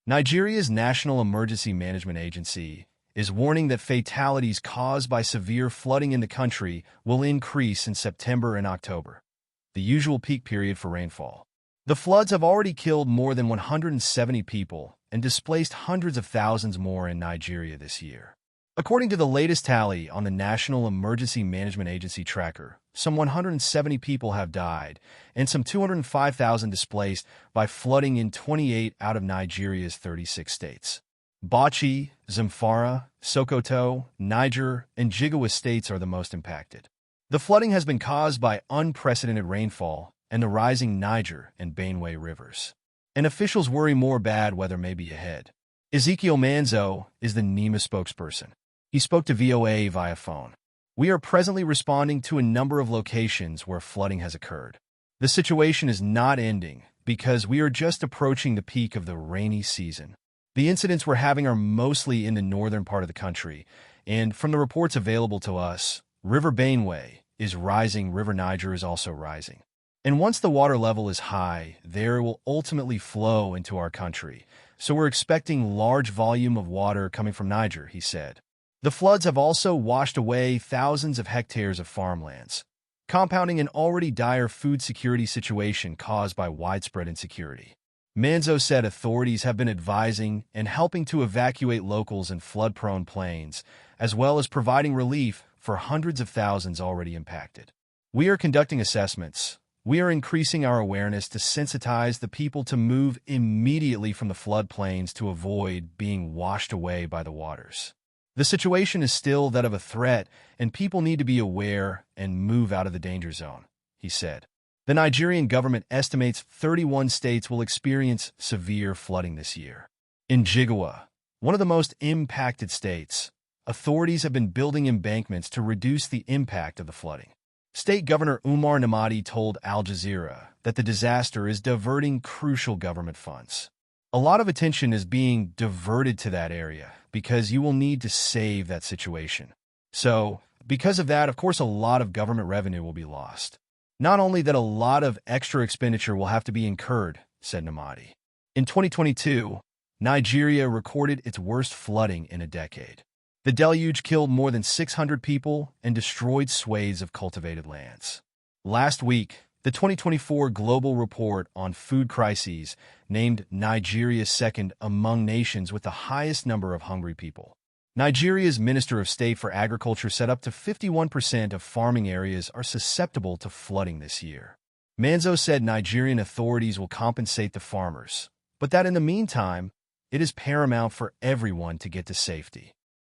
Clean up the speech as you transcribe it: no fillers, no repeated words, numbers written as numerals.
Nigeria's National Emergency Management Agency is warning that fatalities caused by severe flooding in the country will increase in September and October, the usual peak period for rainfall. The floods have already killed more than 170 people and displaced hundreds of thousands more in Nigeria this year. According to the latest tally on the National Emergency Management Agency tracker, some 170 people have died and some 205,000 displaced by flooding in 28 out of Nigeria's 36 states. Bauchi, Zamfara, Sokoto, Niger, and Jigawa states are the most impacted. The flooding has been caused by unprecedented rainfall and the rising Niger and Benue rivers. And officials worry more bad weather may be ahead. Ezekiel Manzo is the NEMA spokesperson. He spoke to VOA via phone. We are presently responding to a number of locations where flooding has occurred. The situation is not ending because we are just approaching the peak of the rainy season. The incidents we're having are mostly in the northern part of the country, and from the reports available to us, River Benue is rising, River Niger is also rising. And once the water level is high, there will ultimately flow into our country. So we're expecting large volume of water coming from Niger, he said. The floods have also washed away thousands of hectares of farmlands, compounding an already dire food security situation caused by widespread insecurity. Manzo said authorities have been advising and helping to evacuate locals in flood-prone plains, as well as providing relief for hundreds of thousands already impacted. We are conducting assessments. We are increasing our awareness to sensitize the people to move immediately from the floodplains to avoid being washed away by the waters. The situation is still that of a threat, and people need to be aware and move out of the danger zone, he said. The Nigerian government estimates 31 states will experience severe flooding this year. In Jigawa, one of the most impacted states, authorities have been building embankments to reduce the impact of the flooding. State Governor Umar Namadi told Al Jazeera that the disaster is diverting crucial government funds. A lot of attention is being diverted to that area because you will need to save that situation. So, because of that, of course, a lot of government revenue will be lost. Not only that, a lot of extra expenditure will have to be incurred, said Namadi. In 2022, Nigeria recorded its worst flooding in a decade. The deluge killed more than 600 people and destroyed swathes of cultivated lands. Last week, the 2024 Global Report on Food Crises named Nigeria second among nations with the highest number of hungry people. Nigeria's Minister of State for Agriculture said up to 51% of farming areas are susceptible to flooding this year. Manzo said Nigerian authorities will compensate the farmers, but that in the meantime, it is paramount for everyone to get to safety.